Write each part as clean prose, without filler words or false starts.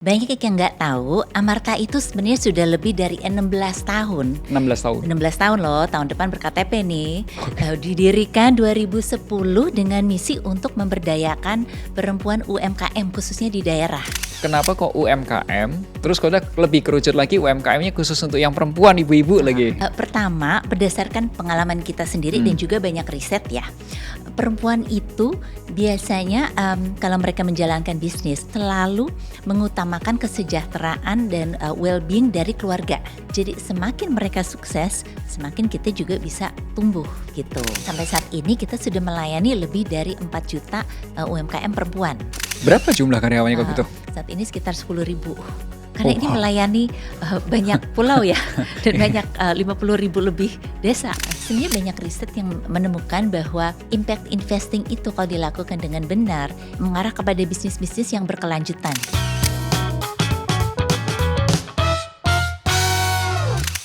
Banyak yang nggak tahu, Amarta itu sebenarnya sudah lebih dari 16 tahun. 16 tahun. 16 tahun loh, tahun depan berKTP nih. Didirikan 2010 dengan misi untuk memberdayakan perempuan UMKM khususnya di daerah. Kenapa kok UMKM? Terus kok lebih kerucut lagi UMKM-nya khusus untuk yang perempuan, ibu-ibu lagi? Pertama, berdasarkan pengalaman kita sendiri dan juga banyak riset ya. Perempuan itu biasanya kalau mereka menjalankan bisnis selalu mengutamakan kesejahteraan dan well-being dari keluarga. Jadi semakin mereka sukses, semakin kita juga bisa tumbuh gitu. Sampai saat ini kita sudah melayani lebih dari 4 juta UMKM perempuan. Berapa jumlah karyawannya kok gitu? Saat ini sekitar 10.000. Karena ini melayani banyak pulau ya dan banyak 50.000 lebih desa. Sebenarnya banyak riset yang menemukan bahwa impact investing itu kalau dilakukan dengan benar mengarah kepada bisnis-bisnis yang berkelanjutan.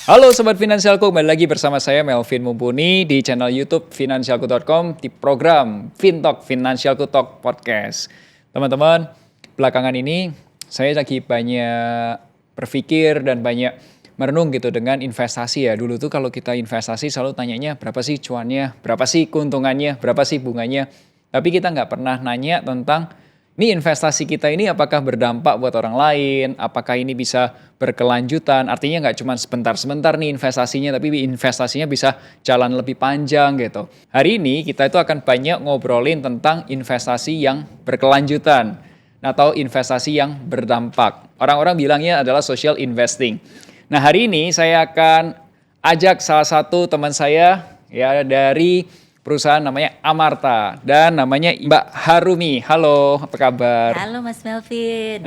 Halo Sobat Finansialku, kembali lagi bersama saya Melvin Mumpuni di channel YouTube Finansialku.com di program FinTalk, Finansialku Talk Podcast. Teman-teman, belakangan ini saya lagi banyak berpikir dan banyak merenung gitu dengan investasi ya. Dulu tuh kalau kita investasi selalu tanyanya berapa sih cuannya, berapa sih keuntungannya, berapa sih bunganya. Tapi kita nggak pernah nanya tentang ini investasi kita ini apakah berdampak buat orang lain, apakah ini bisa berkelanjutan. Artinya nggak cuma sebentar-sebentar nih investasinya, tapi investasinya bisa jalan lebih panjang gitu. Hari ini kita itu akan banyak ngobrolin tentang investasi yang berkelanjutan atau investasi yang berdampak. Orang-orang bilangnya adalah social investing. Nah, hari ini saya akan ajak salah satu teman saya ya dari perusahaan namanya Amarta dan namanya Mbak Harumi. Halo, apa kabar? Halo Mas Melvin,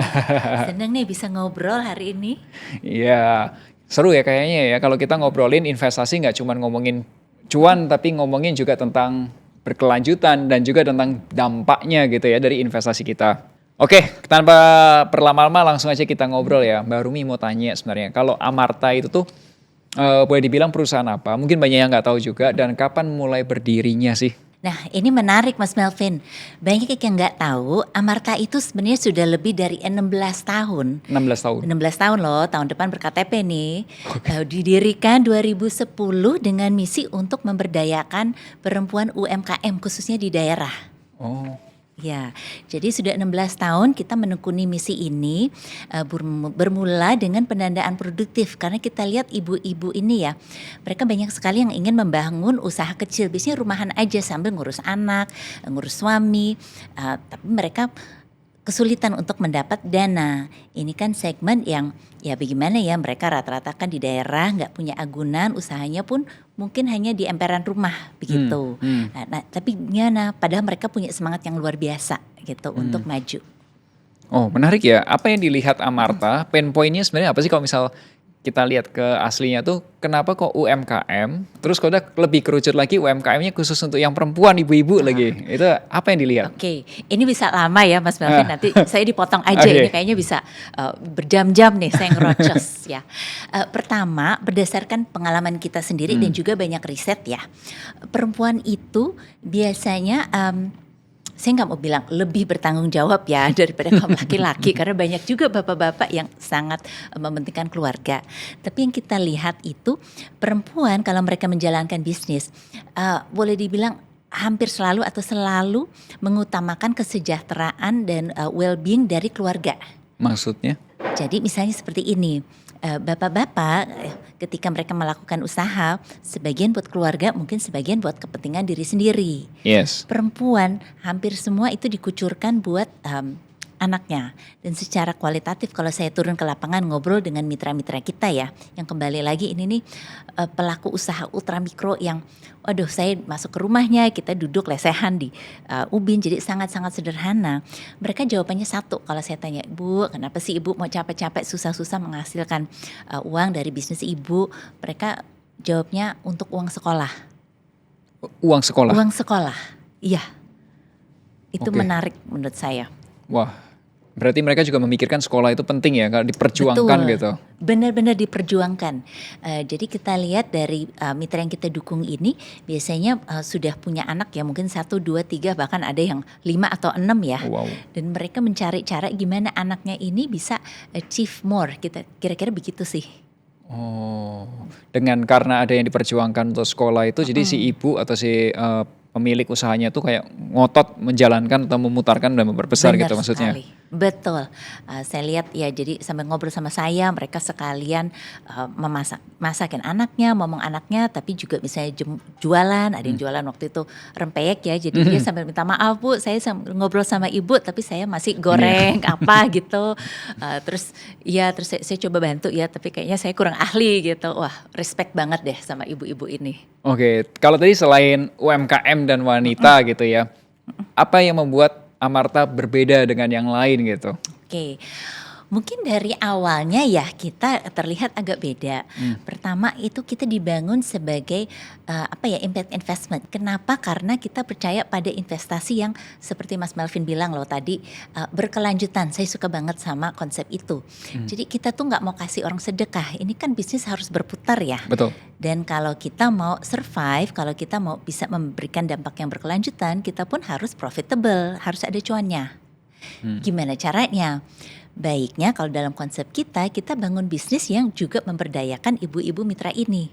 seneng nih bisa ngobrol hari ini. Iya, seru ya kayaknya ya kalau kita ngobrolin investasi nggak cuma ngomongin cuan tapi ngomongin juga tentang berkelanjutan dan juga tentang dampaknya gitu ya dari investasi kita. Oke, tanpa berlama-lama langsung aja kita ngobrol ya. Mbak Rumi mau tanya sebenarnya, kalau Amarta itu tuh boleh dibilang perusahaan apa? Mungkin banyak yang nggak tahu juga dan kapan mulai berdirinya sih? Nah ini menarik Mas Melvin, banyak yang nggak tahu Amarta itu sebenarnya sudah lebih dari 16 tahun. 16 tahun. 16 tahun loh, tahun depan berKTP nih. Didirikan 2010 dengan misi untuk memberdayakan perempuan UMKM khususnya di daerah. Oh, Ya, jadi sudah 16 tahun kita menekuni misi ini bermula dengan pendanaan produktif karena kita lihat ibu-ibu ini ya, mereka banyak sekali yang ingin membangun usaha kecil, biasanya rumahan aja sambil ngurus anak, ngurus suami, tapi mereka kesulitan untuk mendapat dana. Ini kan segmen yang ya bagaimana ya mereka rata-rata kan di daerah nggak punya agunan, usahanya pun mungkin hanya di emperan rumah begitu. Nah, tapi gimana? Padahal mereka punya semangat yang luar biasa gitu untuk maju. oh menarik ya. Apa yang dilihat Amarta? Pain point-nya sebenarnya apa sih kalau misal kita lihat ke aslinya tuh kenapa kok UMKM? Terus kok lebih kerucut lagi UMKM-nya khusus untuk yang perempuan, ibu-ibu lagi. Itu apa yang dilihat? Oke, ini bisa lama ya Mas Melvin, nanti saya dipotong aja, Oke. ini kayaknya bisa berjam-jam nih saya ngerocos ya. Pertama, berdasarkan pengalaman kita sendiri dan juga banyak riset ya, perempuan itu biasanya saya nggak mau bilang lebih bertanggung jawab ya daripada kaum laki-laki karena banyak juga bapak-bapak yang sangat mementingkan keluarga. Tapi yang kita lihat itu perempuan kalau mereka menjalankan bisnis boleh dibilang hampir selalu atau selalu mengutamakan kesejahteraan dan well-being dari keluarga. Maksudnya? Jadi misalnya seperti ini, bapak-bapak ketika mereka melakukan usaha, sebagian buat keluarga, mungkin sebagian buat kepentingan diri sendiri. Yes. Perempuan hampir semua itu dikucurkan buat anaknya. Dan secara kualitatif kalau saya turun ke lapangan ngobrol dengan mitra-mitra kita ya, yang kembali lagi ini nih pelaku usaha ultramikro yang waduh saya masuk ke rumahnya, kita duduk lesehan di ubin, jadi sangat-sangat sederhana. Mereka jawabannya satu, kalau saya tanya, "Bu, kenapa sih Ibu mau capek-capek susah-susah menghasilkan uang dari bisnis Ibu?" Mereka jawabnya untuk uang sekolah. Uang sekolah? Uang sekolah, iya. Itu Oke. menarik menurut saya. Wah, Berarti mereka juga memikirkan sekolah itu penting ya, kalau diperjuangkan Betul, gitu. benar-benar diperjuangkan. Jadi kita lihat dari mitra yang kita dukung ini biasanya sudah punya anak ya mungkin 1, 2, 3 bahkan ada yang 5 atau 6 ya. Wow. Dan mereka mencari cara gimana anaknya ini bisa achieve more. Kita kira-kira begitu sih. Oh, karena ada yang diperjuangkan untuk sekolah itu, jadi si ibu atau si pemilik usahanya tuh kayak ngotot menjalankan atau memutarkan dan memperbesar Benar gitu maksudnya. sekali, betul. Saya lihat ya jadi sambil ngobrol sama saya mereka sekalian masakin anaknya, ngomong anaknya, tapi juga misalnya jualan, ada yang jualan waktu itu rempeyek ya, jadi dia sambil minta maaf Bu, saya ngobrol sama ibu tapi saya masih goreng apa gitu. Terus saya coba bantu ya, tapi kayaknya saya kurang ahli gitu. Wah respect banget deh sama ibu-ibu ini. Oke, kalau tadi selain UMKM dan wanita gitu ya, apa yang membuat Amarta berbeda dengan yang lain gitu? Oke, mungkin dari awalnya ya kita terlihat agak beda. Pertama itu kita dibangun sebagai impact investment. Kenapa? Karena kita percaya pada investasi yang seperti Mas Melvin bilang loh tadi berkelanjutan. Saya suka banget sama konsep itu. Jadi kita tuh nggak mau kasih orang sedekah. Ini kan bisnis harus berputar ya. Betul. Dan kalau kita mau survive, kalau kita mau bisa memberikan dampak yang berkelanjutan, kita pun harus profitable, harus ada cuannya. Gimana caranya? Baiknya kalau dalam konsep kita bangun bisnis yang juga memberdayakan ibu-ibu mitra ini.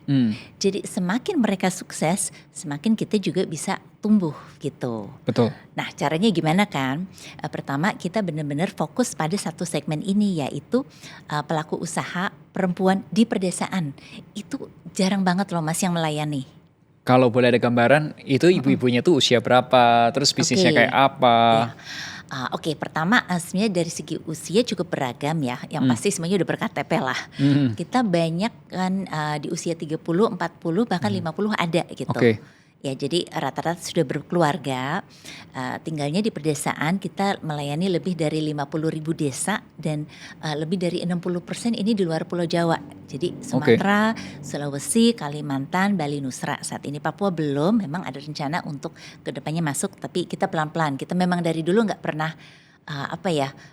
Jadi semakin mereka sukses, semakin kita juga bisa tumbuh gitu. Betul. Nah caranya gimana kan? Pertama kita benar-benar fokus pada satu segmen ini yaitu pelaku usaha perempuan di pedesaan. Itu jarang banget loh Mas yang melayani. Kalau boleh ada gambaran, itu ibu-ibunya tuh usia berapa, terus bisnisnya Oke. kayak apa? Ya. Oke, pertama sebenarnya dari segi usia cukup beragam ya. Yang pasti semuanya udah ber-KTP lah. Kita banyak kan di usia 30, 40 bahkan 50 ada gitu. Oke. Ya jadi rata-rata sudah berkeluarga, tinggalnya di pedesaan. Kita melayani lebih dari 50.000 desa dan lebih dari 60% ini di luar Pulau Jawa. Jadi Sumatera, Sulawesi, Kalimantan, Bali, Nusra. Saat ini Papua belum, memang ada rencana untuk kedepannya masuk, tapi kita pelan-pelan. Kita memang dari dulu nggak pernah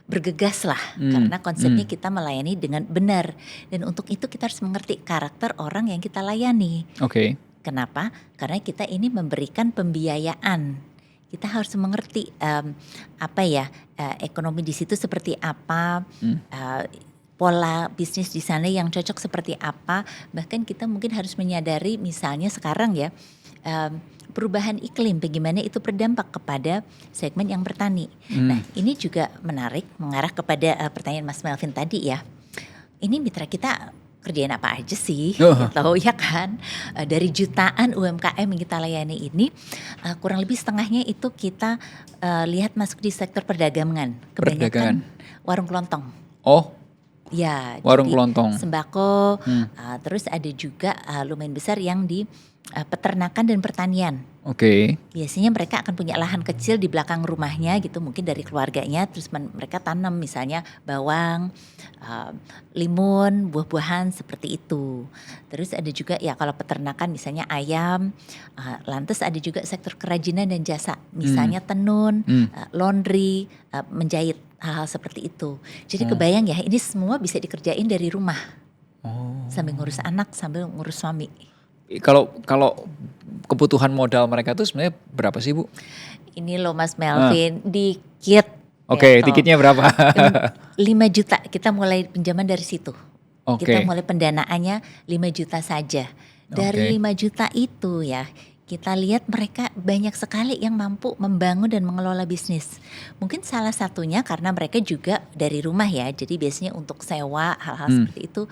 bergegas lah, karena konsepnya kita melayani dengan benar. Dan untuk itu kita harus mengerti karakter orang yang kita layani. Oke. Kenapa? Karena kita ini memberikan pembiayaan. Kita harus mengerti ekonomi di situ seperti apa, pola bisnis di sana yang cocok seperti apa. Bahkan kita mungkin harus menyadari misalnya sekarang ya perubahan iklim, bagaimana itu berdampak kepada segmen yang bertani. Nah ini juga menarik mengarah kepada pertanyaan Mas Melvin tadi ya. Ini mitra kita kerjain apa aja sih gitu ya kan. Dari jutaan UMKM yang kita layani ini kurang lebih setengahnya itu kita lihat masuk di sektor perdagangan. Kebanyakan warung kelontong. Oh. Ya, warung jadi kelontong. sembako, terus ada juga lumayan besar yang di peternakan dan pertanian. Oke. Biasanya mereka akan punya lahan kecil di belakang rumahnya gitu, mungkin dari keluarganya, terus mereka tanam misalnya bawang, limun, buah-buahan seperti itu. Terus ada juga ya kalau peternakan misalnya ayam, lantas ada juga sektor kerajinan dan jasa, misalnya tenun, laundry, menjahit, hal-hal seperti itu. Jadi kebayang ya ini semua bisa dikerjain dari rumah, sambil ngurus anak, sambil ngurus suami. Kalau kebutuhan modal mereka tuh sebenarnya berapa sih Bu? Ini loh Mas Melvin, dikit. Oke, gitu. dikitnya berapa? 5 juta, kita mulai pinjaman dari situ. Kita mulai pendanaannya 5 juta saja. Dari 5 juta itu ya, kita lihat mereka banyak sekali yang mampu membangun dan mengelola bisnis. Mungkin salah satunya karena mereka juga dari rumah ya, jadi biasanya untuk sewa hal-hal seperti itu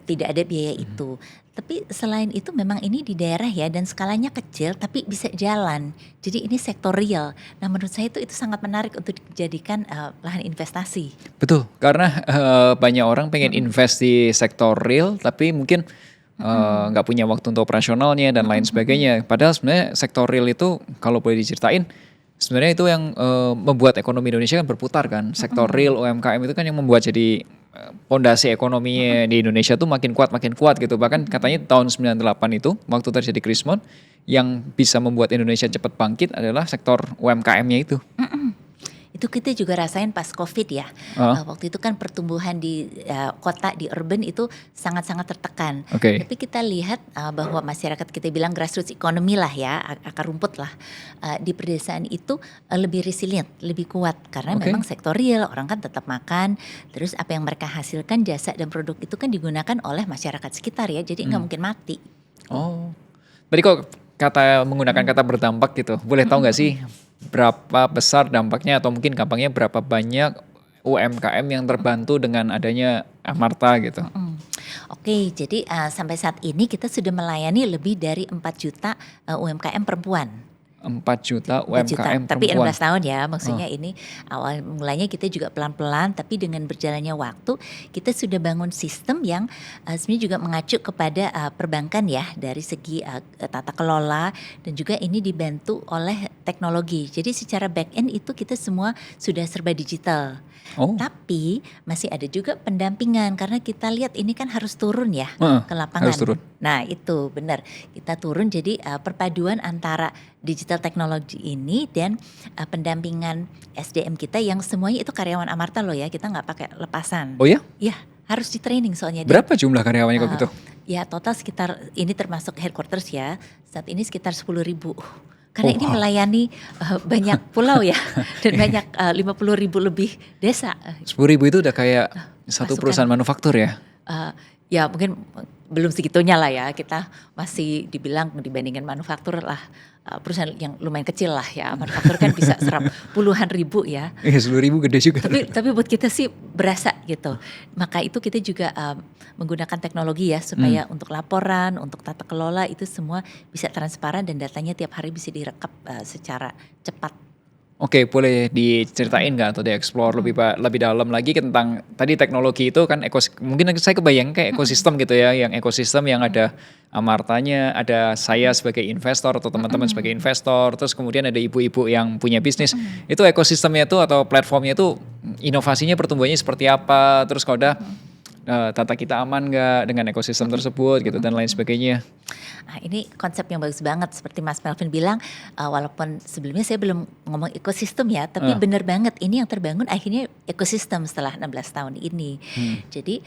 tidak ada biaya itu. Tapi selain itu memang ini di daerah ya dan skalanya kecil tapi bisa jalan. Jadi ini sektor real. Nah menurut saya itu sangat menarik untuk dijadikan lahan investasi. Betul, karena banyak orang pengen invest di sektor real tapi mungkin nggak punya waktu untuk operasionalnya dan lain sebagainya. Padahal sebenarnya sektor real itu kalau boleh diceritain, sebenarnya itu yang membuat ekonomi Indonesia kan berputar kan. Sektor real UMKM itu kan yang membuat jadi pondasi ekonominya di Indonesia tuh makin kuat gitu. Bahkan katanya tahun 98 itu waktu terjadi krismon yang bisa membuat Indonesia cepat bangkit adalah sektor UMKM-nya itu. Itu kita juga rasain pas COVID ya. Oh, Waktu itu kan pertumbuhan di kota, di urban itu sangat-sangat tertekan. oke. Tapi kita lihat bahwa masyarakat kita bilang grassroots economy lah ya, akar rumput lah. Di pedesaan itu lebih resilient, lebih kuat karena Oke. memang sektor real, orang kan tetap makan. Terus apa yang mereka hasilkan jasa dan produk itu kan digunakan oleh masyarakat sekitar ya. Jadi nggak mungkin mati. Oh. Tadi kok menggunakan kata berdampak gitu. Boleh tahu nggak sih berapa besar dampaknya atau mungkin gampangnya berapa banyak UMKM yang terbantu dengan adanya Amarta gitu? Oke, jadi sampai saat ini kita sudah melayani lebih dari 4 juta UMKM perempuan. 4 juta 4 juta, UMKM tapi perempuan. 16 tahun ya, Oh, maksudnya ini awal mulanya kita juga pelan-pelan, tapi dengan berjalannya waktu kita sudah bangun sistem yang sebenarnya juga mengacu kepada perbankan ya dari segi tata kelola dan juga ini dibantu oleh teknologi. Jadi secara back end itu kita semua sudah serba digital. oh, Tapi masih ada juga pendampingan karena kita lihat ini kan harus turun ya heeh, ke lapangan. harus turun. Nah itu benar, kita turun jadi perpaduan antara digital teknologi ini dan pendampingan SDM kita yang semuanya itu karyawan Amarta loh ya, kita nggak pakai lepasan. Oh ya? Ya harus di training soalnya. Berapa jumlah karyawannya kok Eh, gitu? Ya total sekitar, ini termasuk headquarters ya, saat ini sekitar 10.000. Karena Oh, ini wow. melayani banyak pulau ya dan banyak 50.000 lebih desa. 10.000 itu udah kayak satu Pasukan. perusahaan manufaktur ya? Ya mungkin belum segitunya lah ya, kita masih dibilang dibandingkan manufaktur lah perusahaan yang lumayan kecil lah ya, manufaktur kan bisa serap puluhan ribu ya. Iya 10.000 gede juga. Tapi buat kita sih berasa gitu. Maka itu kita juga menggunakan teknologi ya supaya untuk laporan, untuk tata kelola itu semua bisa transparan dan datanya tiap hari bisa direkap secara cepat. Oke, boleh diceritain nggak atau dieksplor lebih dalam lagi tentang tadi teknologi itu kan mungkin saya kebayang kayak ekosistem gitu ya, yang ekosistem yang ada Amartanya, ada saya sebagai investor atau teman-teman sebagai investor, terus kemudian ada ibu-ibu yang punya bisnis. Itu ekosistemnya itu atau platformnya itu inovasinya pertumbuhannya seperti apa, terus kalau udah data kita aman nggak dengan ekosistem tersebut gitu dan lain sebagainya. Nah, ini konsep yang bagus banget seperti Mas Melvin bilang, walaupun sebelumnya saya belum ngomong ekosistem ya, tapi benar banget ini yang terbangun akhirnya ekosistem setelah 16 tahun ini. Jadi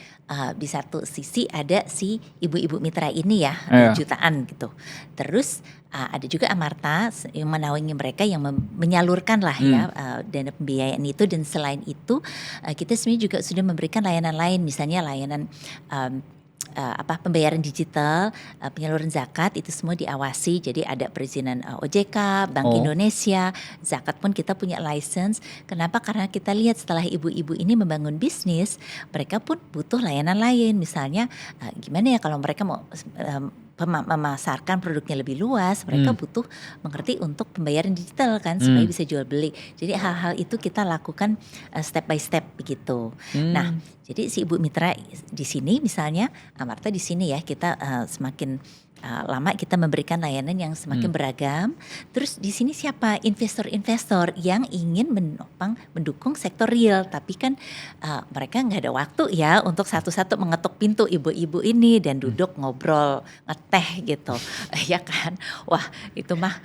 di satu sisi ada si ibu-ibu mitra ini ya, Iya. jutaan gitu. Terus ada juga Amarta yang menaungi mereka yang menyalurkan lah ya dana pembiayaan itu, dan selain itu kita sebenarnya juga sudah memberikan layanan lain, misalnya layanan pembayaran digital, penyaluran zakat itu semua diawasi. Jadi ada perizinan OJK, Bank Oh. Indonesia, zakat pun kita punya license. Kenapa? Karena kita lihat setelah ibu-ibu ini membangun bisnis, mereka pun butuh layanan lain. Misalnya gimana ya kalau mereka mau memasarkan produknya lebih luas, mereka butuh mengerti untuk pembayaran digital kan supaya bisa jual beli. Jadi hal-hal itu kita lakukan step by step begitu. Nah, jadi si ibu mitra di sini misalnya Amarta di sini ya kita semakin lama kita memberikan layanan yang semakin beragam. Terus di sini siapa investor-investor yang ingin mendukung sektor real, tapi kan mereka nggak ada waktu ya untuk satu-satu mengetuk pintu ibu-ibu ini dan duduk ngobrol ngeteh gitu, ya kan? Wah itu mah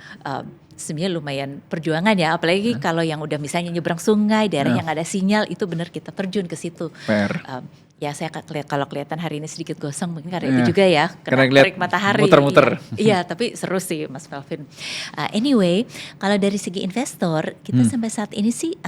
sebenarnya lumayan perjuangan ya, apalagi kalau yang udah misalnya nyebrang sungai, daerah yang ada sinyal itu benar kita terjun ke situ. Fair. Ya saya kalau kelihatan hari ini sedikit gosong mungkin karena itu juga ya, Karena kena ngeliat terik matahari. muter-muter. Iya, tapi seru sih Mas Melvin. Anyway, kalau dari segi investor, kita sampai saat ini sih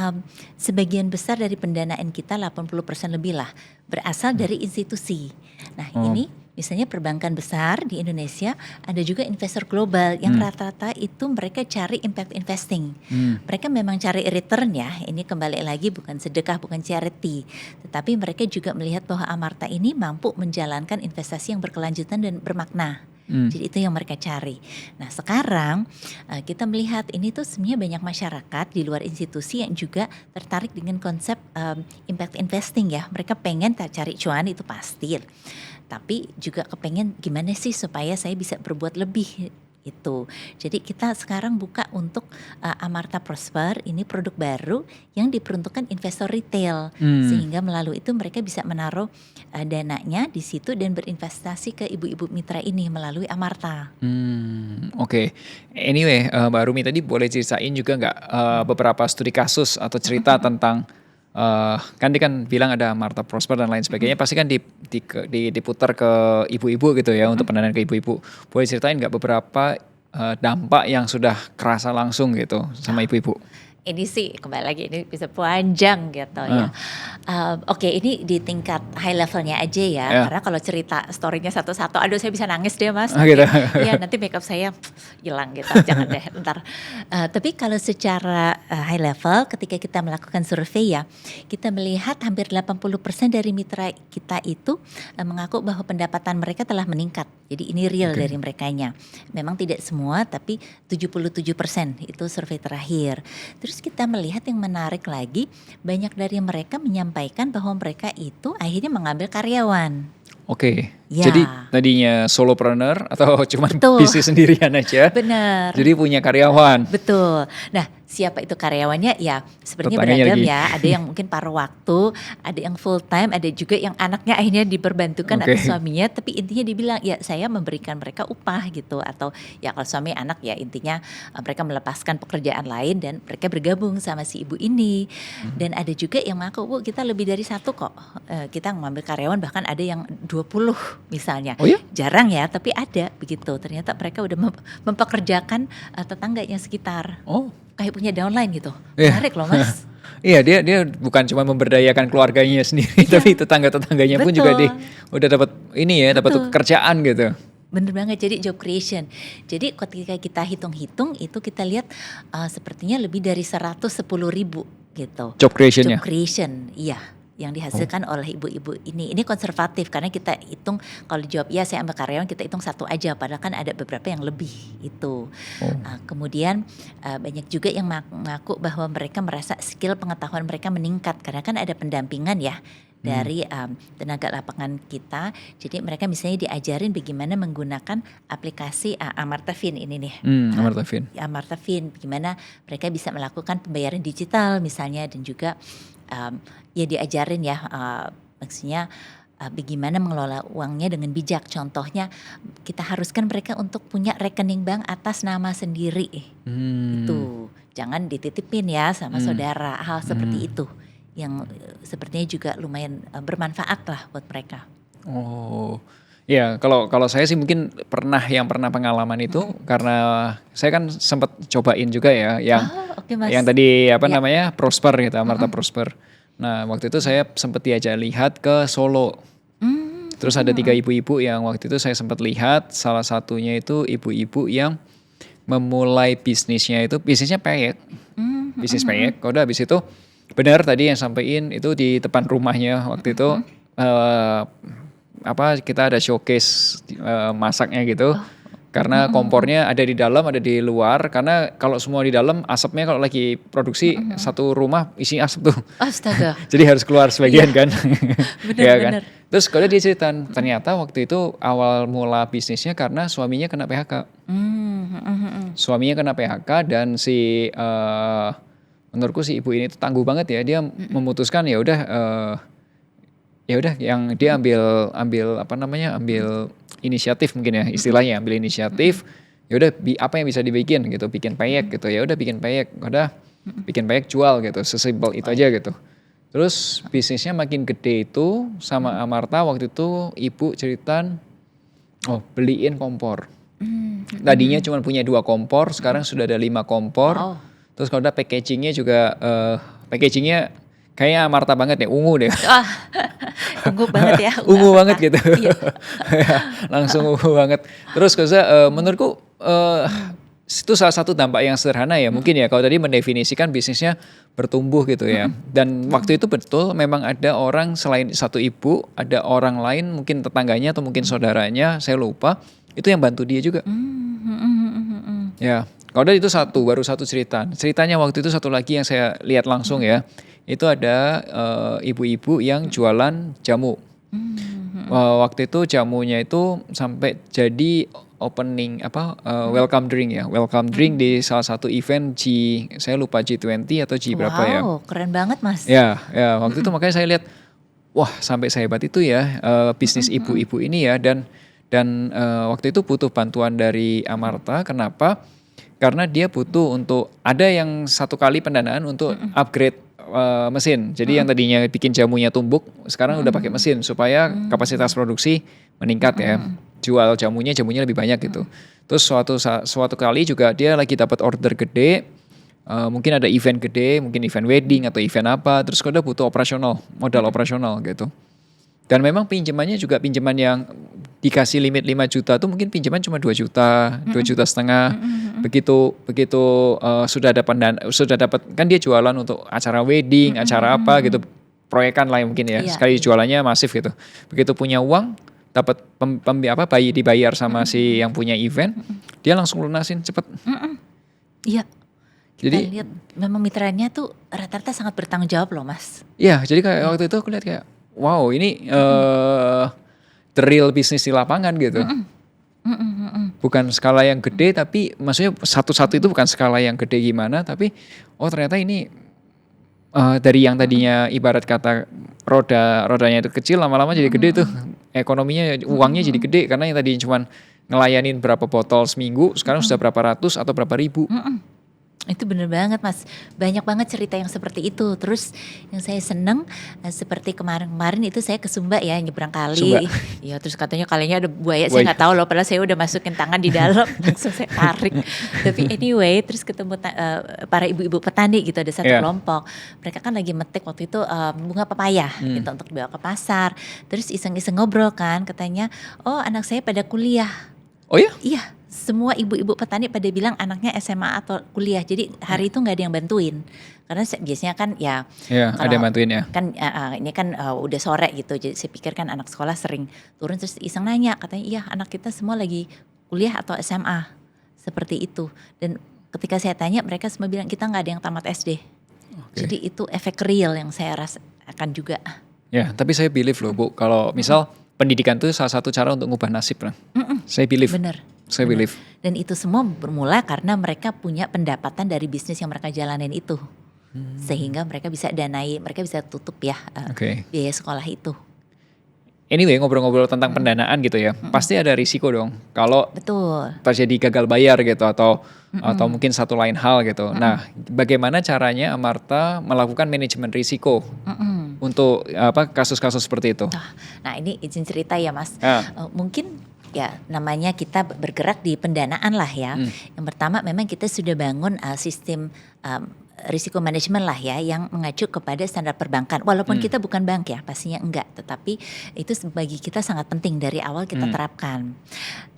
sebagian besar dari pendanaan kita 80% lebih lah berasal dari institusi. Nah ini misalnya perbankan besar di Indonesia, ada juga investor global yang rata-rata itu mereka cari impact investing. Mereka memang cari return ya, ini kembali lagi bukan sedekah, bukan charity. Tetapi mereka juga melihat bahwa Amarta ini mampu menjalankan investasi yang berkelanjutan dan bermakna. Jadi itu yang mereka cari. Nah sekarang kita melihat ini tuh sebenarnya banyak masyarakat di luar institusi yang juga tertarik dengan konsep impact investing ya. Mereka pengen cari cuan itu pasti. Tapi juga kepengen gimana sih supaya saya bisa berbuat lebih Itu. Jadi kita sekarang buka untuk Amarta Prosper, ini produk baru yang diperuntukkan investor retail, sehingga melalui itu mereka bisa menaruh dananya di situ dan berinvestasi ke ibu-ibu mitra ini melalui Amarta. Oke. Anyway, Mbak Rumi tadi boleh ceritain juga nggak beberapa studi kasus atau cerita tentang kan dia kan bilang ada Amarta Prosper dan lain sebagainya, pasti kan diputar ke ibu-ibu gitu ya, untuk pendanaan ke ibu-ibu. Boleh ceritain nggak beberapa dampak yang sudah kerasa langsung gitu sama ibu-ibu? Ini sih kembali lagi ini bisa panjang gitu ya. Oke, ini di tingkat high levelnya aja ya. Karena kalau cerita storynya satu-satu, aduh saya bisa nangis deh mas. Gitu. Iya nanti makeup saya hilang gitu. Jangan deh ntar. Tapi kalau secara high level ketika kita melakukan survei ya, kita melihat hampir 80% dari mitra kita itu mengaku bahwa pendapatan mereka telah meningkat. Jadi ini real dari merekanya. Memang tidak semua tapi 77% itu survei terakhir. Terus kita melihat yang menarik lagi, banyak dari mereka menyampaikan bahwa mereka itu akhirnya mengambil karyawan. Oke, Ya. jadi tadinya solopreneur atau cuma Betul. bisnis sendirian aja. Benar. Jadi punya karyawan. Betul. Nah, siapa itu karyawannya? Ya, sebenarnya Pertanyaannya beragam lagi. ya. Ada yang mungkin paruh waktu, ada yang full time, ada juga yang anaknya akhirnya diperbantukan Oke. atau suaminya. Tapi intinya dibilang, ya saya memberikan mereka upah gitu. Atau ya kalau suami anak ya intinya mereka melepaskan pekerjaan lain dan mereka bergabung sama si ibu ini. Dan ada juga yang mengaku, Bu kita lebih dari satu kok. Kita mengambil karyawan bahkan ada yang 20 misalnya. Oh ya? Jarang ya, tapi ada begitu. Ternyata mereka udah mempekerjakan tetangganya sekitar. Oh. Kayak punya downline gitu. Iya. Menarik loh mas. Iya, dia bukan cuma memberdayakan keluarganya sendiri, tapi tetangga-tetangganya pun juga Betul. udah dapat ini ya, dapat Betul. pekerjaan gitu. Bener banget, jadi job creation. Jadi ketika kita hitung-hitung itu kita lihat sepertinya lebih dari 110.000 gitu. Job creation-nya. Job creation, iya. Yang dihasilkan oleh ibu-ibu ini. Ini konservatif karena kita hitung kalau dijawab ya saya ambil karyawan kita hitung satu aja. Padahal kan ada beberapa yang lebih itu. Kemudian banyak juga yang mengaku bahwa mereka merasa skill pengetahuan mereka meningkat. Karena kan ada pendampingan ya dari tenaga lapangan kita. Jadi mereka misalnya diajarin bagaimana menggunakan aplikasi Amarta Fin ini nih. Amarta Fin. Amarta Fin, gimana mereka bisa melakukan pembayaran digital misalnya dan juga ya diajarin ya maksudnya bagaimana mengelola uangnya dengan bijak. Contohnya kita haruskan mereka untuk punya rekening bank atas nama sendiri. Itu jangan dititipin ya sama saudara, hal seperti itu yang sepertinya juga lumayan bermanfaat lah buat mereka. Oh. Ya, kalau saya sih mungkin pernah pengalaman itu karena saya kan sempat cobain juga ya Oke, Mas. yang tadi Ya. namanya Prosper gitu, Amarta Prosper. Nah, waktu itu saya sempat diajak lihat ke Solo. Terus ada 3 ibu-ibu yang waktu itu saya sempat lihat, salah satunya itu ibu-ibu yang memulai bisnisnya peyek. Bisnis peyek. Udah habis itu benar tadi yang sampein itu di depan rumahnya waktu itu kita ada showcase masaknya gitu. Karena kompornya ada di dalam, ada di luar. Karena kalau semua di dalam, asapnya kalau lagi produksi satu rumah isi asap tuh. Astaga. Jadi harus keluar sebagian kan. Bener, Ya kan. bener. Terus kalau dia cerita, ternyata waktu itu awal mula bisnisnya karena suaminya kena PHK. Suaminya kena PHK dan menurutku si ibu ini tuh tangguh banget ya. Dia memutuskan ya udah yang dia ambil inisiatif mungkin ya istilahnya, ambil inisiatif. Ya udah apa yang bisa dibikin gitu, bikin peyek gitu. Ya udah bikin peyek, bikin peyek jual gitu, sesimpel itu aja gitu. Terus bisnisnya makin gede itu sama Amarta waktu itu ibu cerita beliin kompor. Tadinya cuma punya 2 kompor, sekarang sudah ada 5 kompor. Wow. Terus kalau ada packagingnya juga packagingnya kayaknya Amarta banget ya, ungu deh. Ungu banget ya. Ungu banget gitu. Iya. Langsung ungu banget. Terus menurutku itu salah satu dampak yang sederhana ya mungkin ya, kalau tadi mendefinisikan bisnisnya bertumbuh gitu ya. Dan waktu itu betul memang ada orang selain satu ibu, ada orang lain mungkin tetangganya atau mungkin saudaranya, saya lupa, itu yang bantu dia juga. Ya, kalau tadi itu baru satu cerita. Ceritanya waktu itu satu lagi yang saya lihat langsung ya, itu ada ibu-ibu yang jualan jamu. Waktu itu jamunya itu sampai jadi opening welcome drink ya, welcome drink di salah satu event saya lupa G20 atau G berapa ya. Wow, keren banget Mas. Ya, waktu itu makanya saya lihat, wah sampai sehebat itu ya bisnis ibu-ibu ini ya, dan waktu itu butuh bantuan dari Amarta. Kenapa? Karena dia butuh untuk ada yang satu kali pendanaan untuk upgrade mesin. Jadi yang tadinya bikin jamunya tumbuk, sekarang udah pakai mesin supaya kapasitas produksi meningkat ya. Jual jamunya lebih banyak gitu. Terus suatu kali juga dia lagi dapat order gede, mungkin ada event gede, mungkin event wedding atau event apa, terus dia butuh modal operasional gitu. Dan memang pinjamannya juga pinjaman yang dikasih limit 5 juta tuh mungkin pinjaman cuma 2 juta, 2 juta setengah. Begitu sudah dapat kan dia jualan untuk acara wedding, acara apa gitu, proyekan lah mungkin ya. Iya. Sekali jualannya masif gitu. Begitu punya uang, dapat dibayar sama si yang punya event, dia langsung lunasin cepet. Iya. Kita Jadi- lihat memang mitranya tuh rata-rata sangat bertanggung jawab loh Mas. Iya, jadi kayak waktu itu aku lihat kayak, wow ini the real bisnis di lapangan gitu. Bukan skala yang gede, tapi maksudnya satu-satu itu bukan skala yang gede gimana, tapi ternyata ini dari yang tadinya ibarat kata rodanya itu kecil, lama-lama jadi gede tuh. Ekonominya, uangnya jadi gede karena yang tadinya cuma ngelayanin berapa botol seminggu, sekarang sudah berapa ratus atau berapa ribu. Itu bener banget Mas, banyak banget cerita yang seperti itu. Terus yang saya seneng seperti kemarin itu saya ke Sumba ya, nyebrang kali. Sumba. Ya terus katanya kalinya ada buaya, saya nggak tahu loh, padahal saya udah masukin tangan di dalam langsung saya tarik. Tapi anyway, terus ketemu para ibu-ibu petani gitu, ada satu Iya. kelompok. Mereka kan lagi metik waktu itu bunga pepaya gitu untuk dibawa ke pasar. Terus iseng-iseng ngobrol kan, katanya, oh anak saya pada kuliah. Oh ya? Iya, semua ibu-ibu petani pada bilang anaknya SMA atau kuliah. Jadi hari itu nggak ada yang bantuin. Karena biasanya kan ya, Iya, ada yang bantuin ya. kan ini kan udah sore gitu. Jadi saya pikir kan anak sekolah sering turun, terus iseng nanya, katanya iya anak kita semua lagi kuliah atau SMA. Seperti itu. Dan ketika saya tanya, mereka semua bilang kita nggak ada yang tamat SD. Oke. Jadi itu efek real yang saya rasakan juga. Ya, tapi saya believe loh Bu, kalau misal pendidikan itu salah satu cara untuk ngubah nasib lah. Saya believe. Bener. Saya believe. Dan itu semua bermula karena mereka punya pendapatan dari bisnis yang mereka jalanin itu. Sehingga mereka bisa mereka bisa tutup ya Oke. biaya sekolah itu. Anyway, ngobrol-ngobrol tentang pendanaan gitu ya, pasti ada risiko dong. Kalau Betul. terjadi gagal bayar gitu atau mungkin satu lain hal gitu. Nah, bagaimana caranya Amarta melakukan manajemen risiko untuk kasus-kasus seperti itu? Nah ini izin cerita ya Mas. Mungkin ya namanya kita bergerak di pendanaan lah ya. Yang pertama memang kita sudah bangun sistem risiko manajemen lah ya yang mengacu kepada standar perbankan. Walaupun kita bukan bank ya, pastinya enggak. Tetapi itu bagi kita sangat penting dari awal kita terapkan.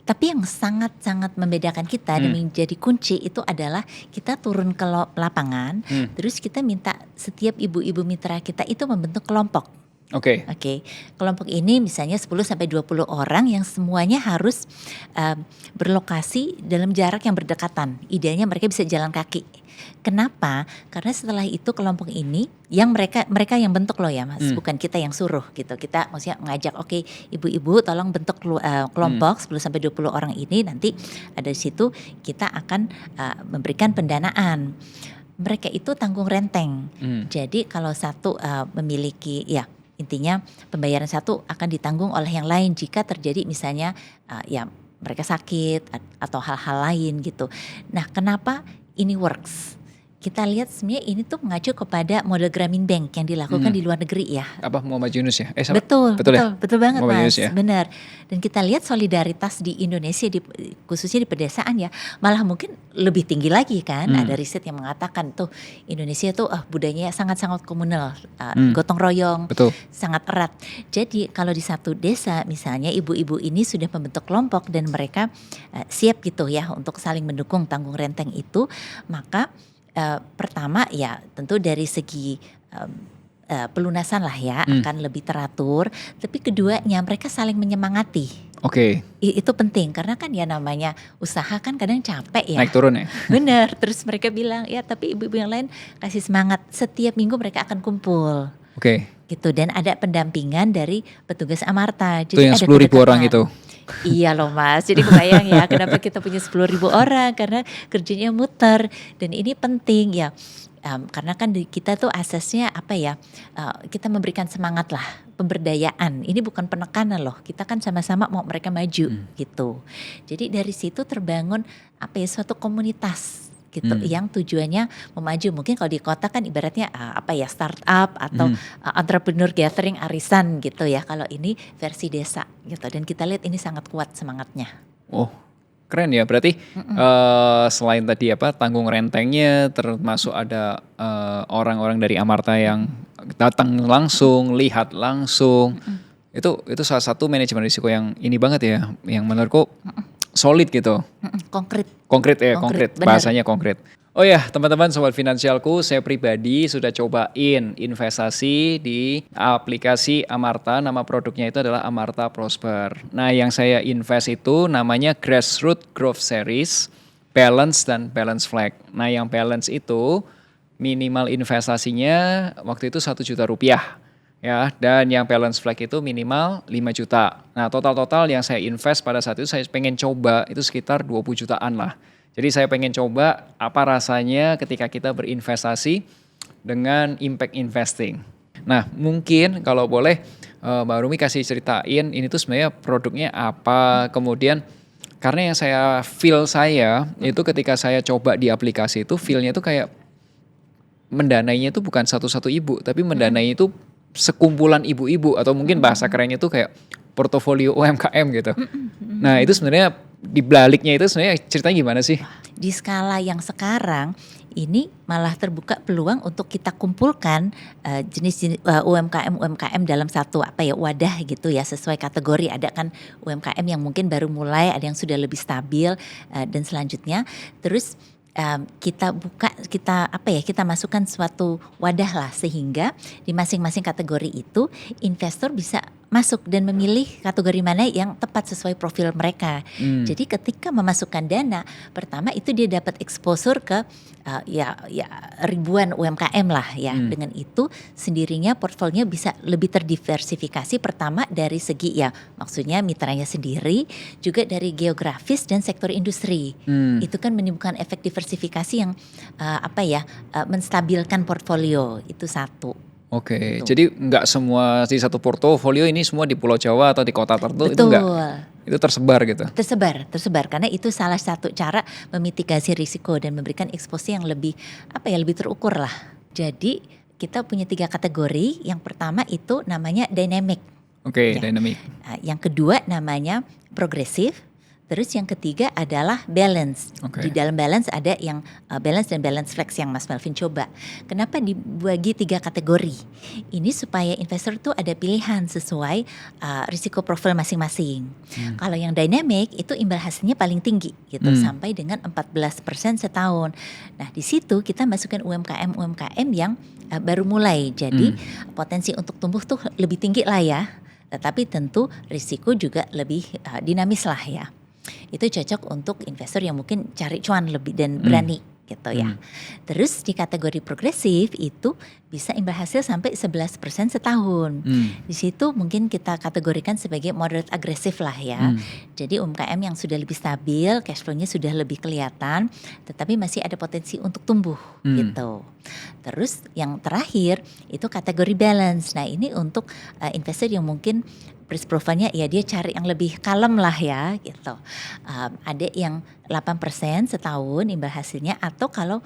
Tapi yang sangat-sangat membedakan kita dan menjadi kunci itu adalah kita turun ke lapangan, terus kita minta setiap ibu-ibu mitra kita itu membentuk kelompok. Oke. Oke, kelompok ini misalnya 10-20 orang yang semuanya harus berlokasi dalam jarak yang berdekatan. Idealnya mereka bisa jalan kaki. Kenapa? Karena setelah itu kelompok ini yang mereka yang bentuk loh ya Mas, bukan kita yang suruh gitu. Kita maksudnya ngajak, oke, ibu-ibu tolong bentuk kelompok 10-20 orang ini, nanti ada di situ kita akan memberikan pendanaan. Mereka itu tanggung renteng. Jadi kalau satu memiliki ya intinya pembayaran satu akan ditanggung oleh yang lain jika terjadi misalnya ya mereka sakit atau hal-hal lain gitu. Nah, kenapa ini works? Kita lihat sebenarnya ini tuh mengacu kepada model Grameen Bank yang dilakukan di luar negeri ya. Apa Muhammad Yunus ya? Betul banget Muhammad Mas, Yunus ya? benar. Dan kita lihat solidaritas di Indonesia khususnya di pedesaan ya, malah mungkin lebih tinggi lagi kan. Ada riset yang mengatakan tuh Indonesia tuh budayanya sangat-sangat komunal, gotong royong, Betul. sangat erat. Jadi kalau di satu desa misalnya ibu-ibu ini sudah membentuk kelompok dan mereka siap gitu ya untuk saling mendukung tanggung renteng itu, maka pertama ya tentu dari segi pelunasan lah ya akan lebih teratur. Tapi keduanya mereka saling menyemangati. Oke. Itu penting karena kan ya namanya usaha kan kadang capek ya. Naik turun ya. Bener. Terus mereka bilang ya tapi ibu-ibu yang lain kasih semangat. Setiap minggu mereka akan kumpul. Oke. gitu, dan ada pendampingan dari petugas Amarta. Itu yang ada 10.000 orang kedekatan. itu. Iya loh Mas, jadi kebayang ya kenapa kita punya 10.000 orang, karena kerjanya muter dan ini penting ya. Karena kan kita tuh asasnya apa ya, kita memberikan semangat lah, pemberdayaan. Ini bukan penekanan loh, kita kan sama-sama mau mereka maju gitu. Jadi dari situ terbangun apa ya, suatu komunitas gitu yang tujuannya memaju. Mungkin kalau di kota kan ibaratnya apa ya, startup atau entrepreneur gathering arisan gitu ya. Kalau ini versi desa gitu, dan kita lihat ini sangat kuat semangatnya. Oh, keren ya. Berarti selain tadi apa, tanggung rentengnya, termasuk ada orang-orang dari Amarta yang datang langsung, lihat langsung. Itu salah satu manajemen risiko yang ini banget ya, yang menurutku solid gitu. Konkret. Konkret ya, Konkret, konkret. benar. Bahasanya konkret. Oh ya, teman-teman sobat finansialku, saya pribadi sudah cobain investasi di aplikasi Amarta. Nama produknya itu adalah Amarta Prosper. Nah, yang saya invest itu namanya Grassroots Growth Series, Balance dan Balance Flag. Nah, yang balance itu minimal investasinya waktu itu 1 juta rupiah. Ya, dan yang balance flag itu minimal 5 juta. Nah, total yang saya invest pada saat itu, saya pengen coba itu sekitar 20 jutaan lah. Jadi saya pengen coba apa rasanya ketika kita berinvestasi dengan impact investing. Nah, mungkin kalau boleh Mbak Rumi kasih ceritain ini tuh sebenarnya produknya apa, kemudian karena yang saya feel saya itu ketika saya coba di aplikasi itu feel-nya tuh kayak mendanainya itu bukan satu-satu ibu, tapi mendanai itu sekumpulan ibu-ibu atau mungkin bahasa kerennya tuh kayak portofolio UMKM gitu. Nah, itu sebenarnya di baliknya itu sebenarnya ceritanya gimana sih? Di skala yang sekarang ini malah terbuka peluang untuk kita kumpulkan jenis-jenis UMKM dalam satu apa ya, wadah gitu ya, sesuai kategori. Ada kan UMKM yang mungkin baru mulai, ada yang sudah lebih stabil dan selanjutnya. Terus kita masukkan suatu wadah lah, sehingga di masing-masing kategori itu investor bisa masuk dan memilih kategori mana yang tepat sesuai profil mereka. Jadi ketika memasukkan dana, pertama itu dia dapat exposure ke ribuan UMKM lah ya. Dengan itu sendirinya portfolionya bisa lebih terdiversifikasi, pertama dari segi ya maksudnya mitranya sendiri, juga dari geografis dan sektor industri. Itu kan menimbulkan efek diversifikasi yang menstabilkan portfolio, itu satu. Oke, Gitu. jadi nggak semua di satu portofolio ini semua di Pulau Jawa atau di kota tertentu, itu Betul. enggak, itu tersebar gitu. Tersebar karena itu salah satu cara memitigasi risiko dan memberikan eksposisi yang lebih lebih terukur lah. Jadi kita punya 3 kategori. Yang pertama itu namanya dynamic. Oke, Ya. dynamic. Yang kedua namanya progresif. Terus yang ketiga adalah balance. Oke. Di dalam balance ada yang balance dan balance flex yang Mas Melvin coba. Kenapa dibagi 3 kategori? Ini supaya investor tuh ada pilihan sesuai risiko profil masing-masing. Kalau yang dynamic itu imbal hasilnya paling tinggi gitu, sampai dengan 14% setahun. Nah, di situ kita masukkan UMKM yang baru mulai. Jadi potensi untuk tumbuh tuh lebih tinggi lah ya. Tetapi tentu risiko juga lebih dinamis lah ya. Itu cocok untuk investor yang mungkin cari cuan lebih dan berani gitu ya. Terus di kategori progresif itu bisa imbal hasil sampai 11% setahun. Di situ mungkin kita kategorikan sebagai moderate agresif lah ya. Jadi UMKM yang sudah lebih stabil, cash flow-nya sudah lebih kelihatan, tetapi masih ada potensi untuk tumbuh gitu. Terus yang terakhir itu kategori balance. Nah, ini untuk investor yang mungkin risk profile-nya ya dia cari yang lebih kalem lah ya gitu. Ada yang 8% setahun imbal hasilnya, atau kalau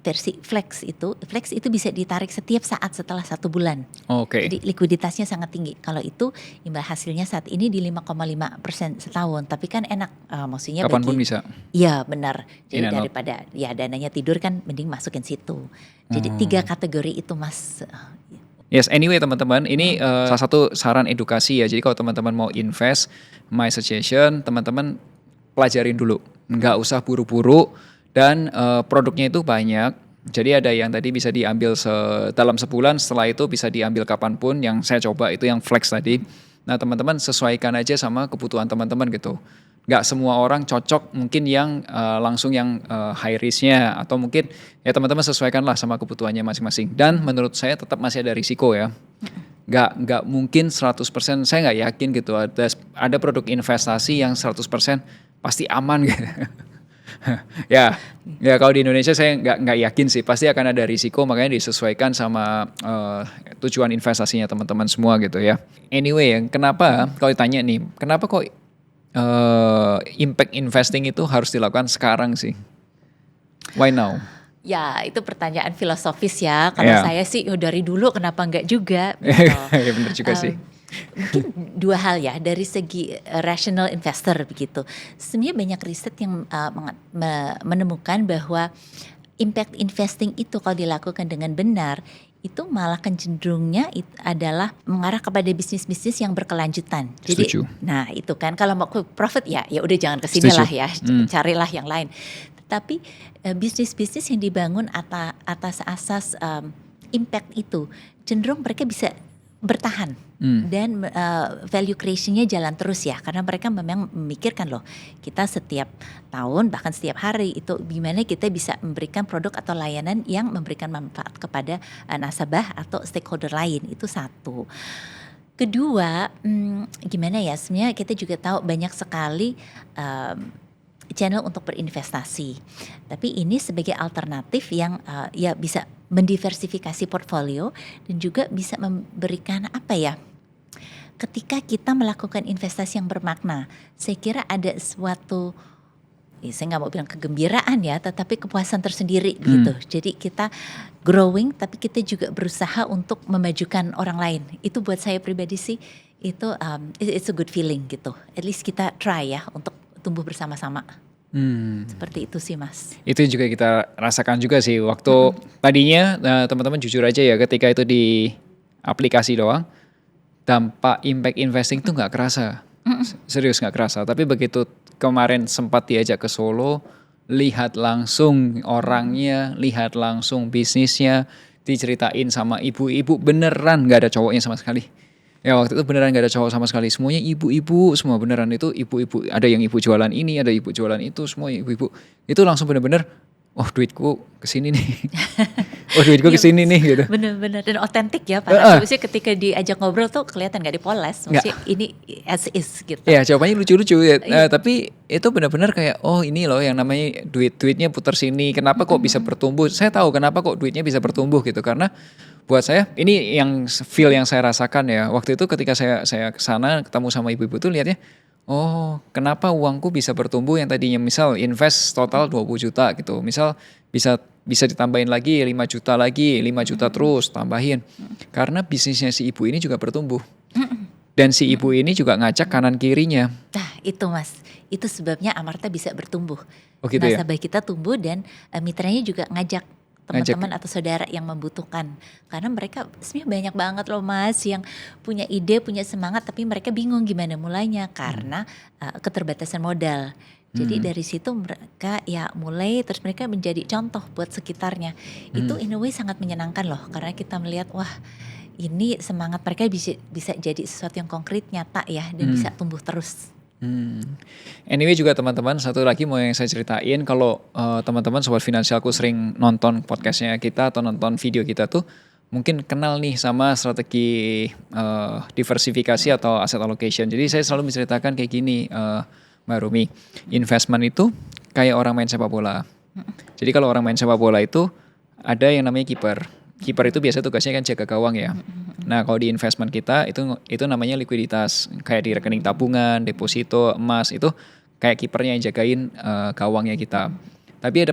versi flex itu bisa ditarik setiap saat setelah 1 bulan. Oke. Jadi likuiditasnya sangat tinggi. Kalau itu imbal hasilnya saat ini di 5,5% setahun. Tapi kan enak, maksudnya Kapanpun bisa. Iya benar. In Jadi and out. daripada ya dananya tidur kan mending masukin situ. Jadi 3 kategori itu Mas. Yes, anyway teman-teman, ini salah satu saran edukasi ya. Jadi kalau teman-teman mau invest, my suggestion teman-teman pelajarin dulu. Nggak usah buru-buru, dan produknya itu banyak. Jadi ada yang tadi bisa diambil dalam sebulan, setelah itu bisa diambil kapanpun. Yang saya coba itu yang flex tadi. Nah teman-teman sesuaikan aja sama kebutuhan teman-teman gitu. Nggak semua orang cocok mungkin yang langsung yang high risk-nya, atau mungkin ya teman-teman sesuaikanlah sama kebutuhannya masing-masing. Dan menurut saya tetap masih ada risiko ya. Nggak mungkin 100%, saya nggak yakin gitu ada produk investasi yang 100% pasti aman gitu. Ya kalau di Indonesia saya nggak yakin sih, pasti akan ada risiko, makanya disesuaikan sama tujuan investasinya teman-teman semua gitu ya. Anyway, kenapa kalau ditanya nih, kenapa kok impact investing itu harus dilakukan sekarang sih? Why now? Ya, itu pertanyaan filosofis ya. Kalau saya sih dari dulu kenapa enggak juga gitu. Ya benar juga sih. Mungkin dua hal ya, dari segi rational investor begitu. Sebenarnya banyak riset yang menemukan bahwa impact investing itu kalau dilakukan dengan benar, itu malah cenderungnya adalah mengarah kepada bisnis-bisnis yang berkelanjutan. Jadi, Setuju. nah itu kan kalau mau profit ya udah jangan kesini lah ya, carilah yang lain. Tapi bisnis-bisnis yang dibangun atas asas impact itu cenderung mereka bisa bertahan dan value creation-nya jalan terus ya, karena mereka memang memikirkan loh, kita setiap tahun bahkan setiap hari itu gimana kita bisa memberikan produk atau layanan yang memberikan manfaat kepada nasabah atau stakeholder lain. Itu satu. Kedua, gimana ya, sebenarnya kita juga tahu banyak sekali channel untuk berinvestasi. Tapi ini sebagai alternatif yang ya bisa mendiversifikasi portfolio dan juga bisa memberikan apa ya, ketika kita melakukan investasi yang bermakna, saya kira ada suatu, saya nggak mau bilang kegembiraan ya, tetapi kepuasan tersendiri gitu. Jadi kita growing, tapi kita juga berusaha untuk memajukan orang lain. Itu buat saya pribadi sih, itu it's a good feeling gitu. At least kita try ya untuk tumbuh bersama-sama. Seperti itu sih Mas. Itu juga kita rasakan juga sih waktu tadinya teman-teman jujur aja ya, ketika itu di aplikasi doang, dampak impact investing itu nggak kerasa. Serius nggak kerasa. Tapi begitu kemarin sempat diajak ke Solo, lihat langsung orangnya, lihat langsung bisnisnya, diceritain sama ibu-ibu, beneran nggak ada cowoknya sama sekali. Ya waktu itu beneran gak ada cowok sama sekali, semuanya ibu-ibu semua, beneran itu ibu-ibu, ada yang ibu jualan ini, ada ibu jualan itu, semua ibu-ibu. Itu langsung bener-bener, oh duitku kesini nih, oh duitku kesini nih gitu. Bener-bener, dan otentik ya Pak, maksudnya ketika diajak ngobrol tuh kelihatan gak dipoles, maksudnya ini as is gitu. Ya jawabannya lucu-lucu ya, tapi itu benar-benar kayak, oh ini loh yang namanya duitnya putar sini, kenapa kok bisa bertumbuh, saya tahu kenapa kok duitnya bisa bertumbuh gitu, karena buat saya ini yang feel yang saya rasakan ya, waktu itu ketika saya kesana ketemu sama ibu-ibu tuh lihatnya, oh kenapa uangku bisa bertumbuh yang tadinya misal invest total 20 juta gitu, misal bisa ditambahin lagi 5 juta lagi, 5 juta terus tambahin, karena bisnisnya si ibu ini juga bertumbuh. Dan si ibu ini juga ngajak kanan kirinya. Nah itu Mas, itu sebabnya Amarta bisa bertumbuh. Oh gitu ya? Nasabah kita tumbuh dan mitranya juga ngajak teman-teman atau saudara yang membutuhkan, karena mereka sebenarnya banyak banget loh Mas yang punya ide, punya semangat, tapi mereka bingung gimana mulainya karena keterbatasan modal. Jadi dari situ mereka ya mulai, terus mereka menjadi contoh buat sekitarnya. Itu in a way sangat menyenangkan loh, karena kita melihat wah ini semangat mereka bisa jadi sesuatu yang konkret, nyata ya, dan bisa tumbuh terus. Anyway juga teman-teman, satu lagi mau yang saya ceritain, kalau teman-teman Sobat Finansialku sering nonton podcastnya kita atau nonton video kita tuh mungkin kenal nih sama strategi diversifikasi atau asset allocation. Jadi saya selalu menceritakan kayak gini, Mbak Rumi, investment itu kayak orang main sepak bola. Jadi kalau orang main sepak bola itu ada yang namanya kiper. Kiper itu biasanya tugasnya kan jaga gawang ya. Nah kalau di investment kita itu namanya likuiditas, kayak di rekening tabungan, deposito, emas, itu kayak kipernya yang jagain gawangnya kita. Tapi ada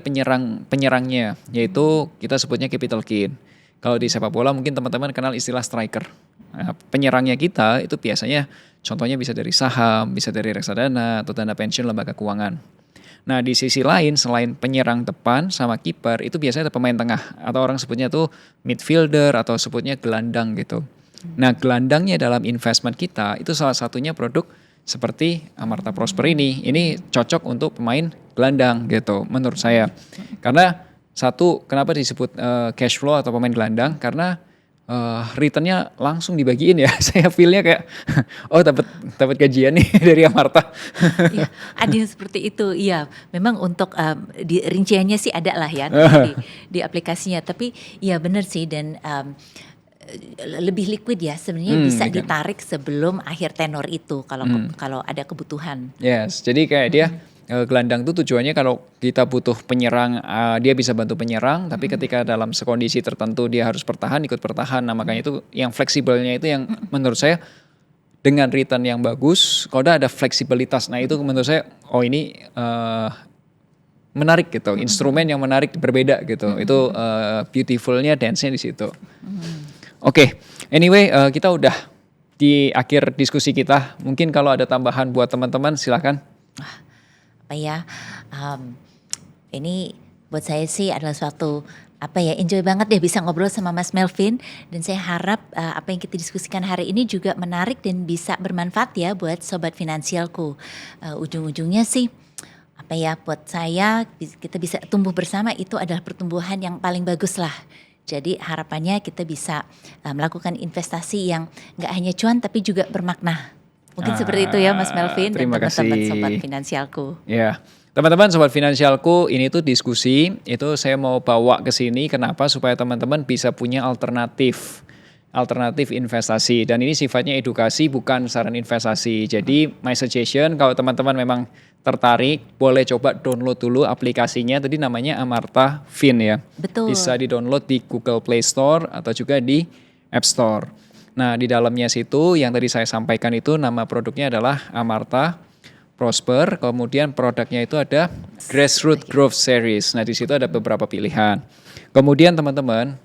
penyerangnya, yaitu kita sebutnya capital gain. Kalau di sepak bola mungkin teman-teman kenal istilah striker. Nah, penyerangnya kita itu biasanya contohnya bisa dari saham, bisa dari reksadana atau dana pensiun lembaga keuangan. Nah di sisi lain selain penyerang depan sama kiper, itu biasanya ada pemain tengah atau orang sebutnya tuh midfielder atau sebutnya gelandang gitu. Nah gelandangnya dalam investment kita itu salah satunya produk seperti Amarta Prosper ini cocok untuk pemain gelandang gitu menurut saya. Karena satu, kenapa disebut cash flow atau pemain gelandang, karena returnnya langsung dibagiin ya. Saya feel-nya kayak, oh dapat gajian nih dari Amarta. Iya, ada yang seperti itu. Iya, memang untuk di rinciannya sih ada lah ya di aplikasinya. Tapi ya benar sih dan lebih liquid ya sebenarnya bisa Kan. ditarik sebelum akhir tenor itu kalau ada kebutuhan. Yes, jadi kayak dia gelandang tuh tujuannya kalau kita butuh penyerang, dia bisa bantu penyerang, tapi ketika dalam sekondisi tertentu dia harus bertahan, ikut bertahan. Nah makanya itu yang fleksibelnya itu yang menurut saya dengan return yang bagus, kalau ada fleksibilitas. Nah itu menurut saya, oh ini menarik gitu, instrumen yang menarik berbeda gitu. Itu beautifulnya dance-nya di situ. Oke, anyway kita udah di akhir diskusi kita. Mungkin kalau ada tambahan buat teman-teman silakan. Apa ya, ini buat saya sih adalah suatu enjoy banget deh bisa ngobrol sama Mas Melvin dan saya harap apa yang kita diskusikan hari ini juga menarik dan bisa bermanfaat ya buat sobat finansialku. Ujung-ujungnya sih buat saya kita bisa tumbuh bersama itu adalah pertumbuhan yang paling bagus lah. Jadi harapannya kita bisa melakukan investasi yang nggak hanya cuan tapi juga bermakna. Mungkin seperti itu ya Mas Melvin dan teman-teman sobat finansialku. Ya, teman-teman sobat finansialku, ini tuh diskusi, itu saya mau bawa ke sini kenapa supaya teman-teman bisa punya alternatif investasi dan ini sifatnya edukasi bukan saran investasi. Jadi my suggestion kalau teman-teman memang tertarik boleh coba download dulu aplikasinya, tadi namanya Amarta Fin ya. Betul. Bisa di-download di Google Play Store atau juga di App Store. Nah di dalamnya situ yang tadi saya sampaikan itu nama produknya adalah Amarta Prosper, kemudian produknya itu ada Grassroots Growth Series. Nah di situ ada beberapa pilihan. Kemudian teman-teman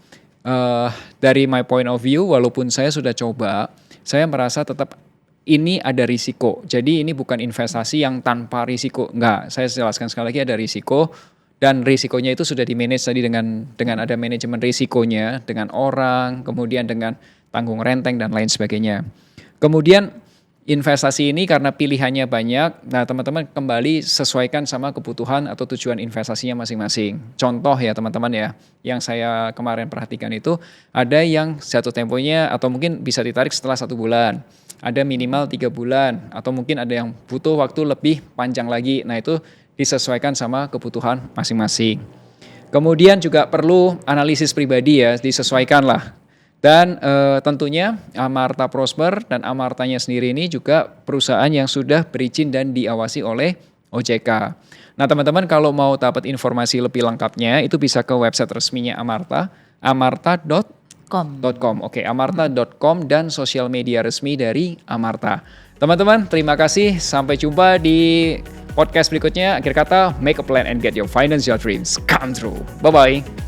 dari my point of view, walaupun saya sudah coba, saya merasa tetap ini ada risiko. Jadi ini bukan investasi yang tanpa risiko. Enggak, saya jelaskan sekali lagi ada risiko. Dan risikonya itu sudah di-manage tadi dengan ada manajemen risikonya, dengan orang, kemudian dengan tanggung renteng dan lain sebagainya. Kemudian investasi ini karena pilihannya banyak, nah teman-teman kembali sesuaikan sama kebutuhan atau tujuan investasinya masing-masing. Contoh ya teman-teman ya, yang saya kemarin perhatikan itu ada yang jatuh temponya atau mungkin bisa ditarik setelah 1 bulan. Ada minimal 3 bulan atau mungkin ada yang butuh waktu lebih panjang lagi. Nah itu disesuaikan sama kebutuhan masing-masing. Kemudian juga perlu analisis pribadi ya, disesuaikan lah. Dan tentunya Amarta Prosper dan Amartanya sendiri ini juga perusahaan yang sudah berizin dan diawasi oleh OJK. Nah teman-teman kalau mau dapat informasi lebih lengkapnya itu bisa ke website resminya Amarta, amarta.com. Oke, amarta.com dan sosial media resmi dari Amarta. Teman-teman terima kasih, sampai jumpa di podcast berikutnya. Akhir kata, make a plan and get your financial dreams come true. Bye-bye.